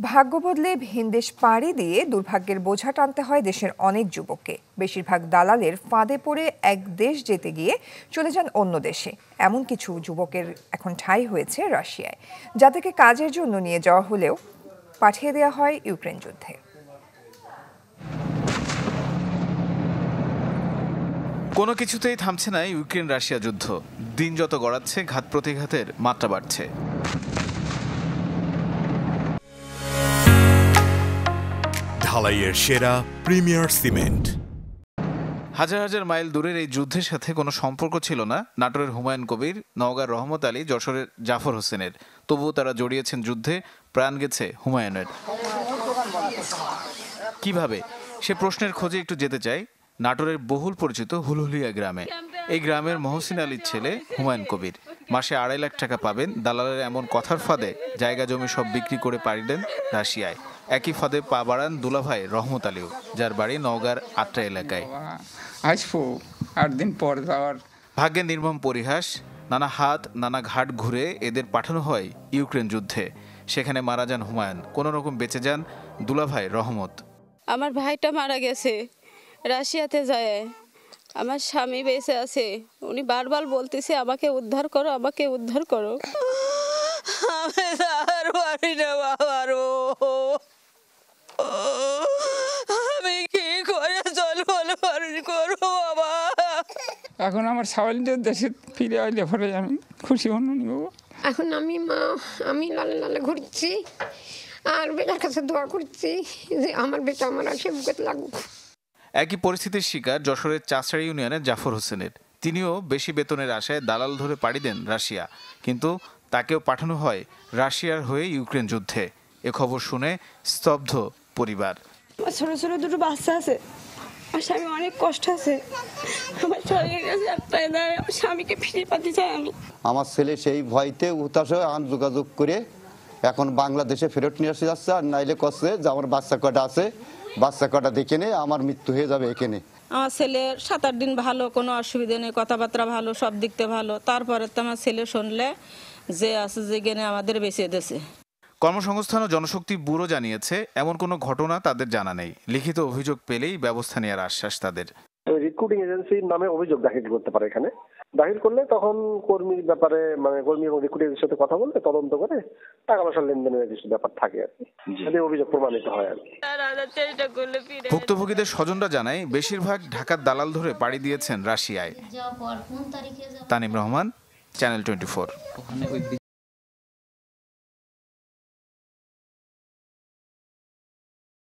ভাগ্য বদলে ভিনদেশ পাড়ি দিয়ে দুর্ভাগ্যের বোঝা টানতে হয় দেশের অনেক যুবককে। বেশিরভাগ দালালের ফাঁদে পড়ে এক দেশ যেতে গিয়ে চলে যান অন্য দেশে। এমন কিছু যুবকের এখন ঠাঁই হয়েছে রাশিয়ায়, যাদেরকে কাজের জন্য নিয়ে যাওয়া হলেও পাঠিয়ে দেওয়া হয় ইউক্রেন যুদ্ধে। কোনো কিছুতেই থামছে না ইউক্রেন রাশিয়া যুদ্ধ। দিন যত গড়াচ্ছে ঘাত প্রতিঘাতের মাত্রা বাড়ছে। ঢালাইয়ের সেরা প্রিমিয়ার সিমেন্ট। হাজার হাজার মাইল দূরের এই যুদ্ধের সাথে কোনো সম্পর্ক ছিল না নাটোরের হুমায়ুন কবির, নওগাঁর রহমত আলী, যশোরের জাফর হোসেনের। তবুও তারা জড়িয়েছেন যুদ্ধে, প্রাণ গেছে হুমায়ুনের। কিভাবে, সে প্রশ্নের খোঁজে একটু যেতে চাই নাটোরের বহুল পরিচিত হুলহুলিয়া গ্রামে। এই গ্রামের মহসিন আলীর ছেলে হুমায়ুন কবির মাসে 2.5 লাখ টাকা পাবেন দালালের এমন কথার ফাঁদে জায়গা জমি সব বিক্রি করে পাড়ি দেন রাশিয়ায়। একই ফাঁদে পা বাড়ান দুলাভাই রহমত আলীও, যার বাড়ি নওগাঁর আট্রা এলাকায়। আসবো 8 দিন পর যাওয়ার ভাগ্যের নির্মম পরিহাস, নানা হাত নানা ঘাট ঘুরে এদের পাঠানো হয় ইউক্রেন যুদ্ধে। সেখানে মারা যান হুমায়ুন, কোনো রকম বেঁচে যান দুলাভাই রহমত। আমার ভাইটা মারা গেছে রাশিয়াতে যায়, আমার স্বামী বেঁচে আছে। উনি বারবার বলতেছে আমাকে উদ্ধার করো, আমাকে উদ্ধার করো। আমি আর পারি না বাবারও, আমি কি করে চলবো করবো বাবা। এখন আমার সাওয়ালদের দেশে ফিরে আইলে পরে আমি খুশি হন নিব। এখন আমি লালে লালে ঘুরছি আর বেটার কাছে দোয়া করছি যে আমার বেটা আমার আসে বুকে লাগুক। একই পরিস্থিতির শিকার যশোরের চাষড়া ইউনিয়নের জাফর হোসেনের। তিনিও বেশি বেতনের আশায় দালাল ধরে পাড়ি দেন রাশিয়া, কিন্তু তাকেও পাঠানো হয় রাশিয়ার হয়ে ইউক্রেন যুদ্ধে। এ খবর শুনে স্তব্ধ পরিবার। ছোট ছোট দুটো বাচ্চা আছে, আমার স্বামী অনেক কষ্ট আছে, আমার শরীরের কাছে একটাই নাই, আমার স্বামীকে ফিরে পাতে চাই আমি। আমার ছেলে সেই ভয়তে উতাসে যোগাযোগ করে এখন বাংলাদেশে ফেরত নিয়ে আসে যাচ্ছে। আর নাইলে করছে যে আমার বাচ্চা কটা আছে, বাচ্চা কটা দেখে নে আমার মৃত্যু হয়ে যাবে এখানে। আমার ছেলের 7-8 দিন ভালো, কোনো অসুবিধা নেই, কথাবার্তা ভালো, সব দিকতে ভালো। তারপরে তো আমার ছেলে শুনলে যে আছে যে গেনে আমাদের বেঁচে দিয়েছে। কর্মসংস্থান ও জনশক্তি ব্যুরো জানিয়েছে এমন কোনো ঘটনা তাদের জানা নেই। লিখিত অভিযোগ পেলেই ব্যবস্থা নেওয়ার আশ্বাস তাদের। রিক্রুটিং এজেন্সির নামে অভিযোগ দাখিল করতে পারে। এখানে দাখিল করলে তখন কর্মীর ব্যাপারে কর্মী এবং রিক্রুটিং এর সাথে কথা বললে তদন্ত করে টাকা পয়সার লেনদেনের কিছু ব্যাপার থাকে আর কি, যদি অভিযোগ প্রমাণিত হয় আর কি। ভুক্তভোগীদের স্বজনরা জানায় বেশিরভাগ ঢাকার দালাল ধরে পাড়ি দিয়েছেন রাশিয়ায়। তানিম রহমান, চ্যানেল 24।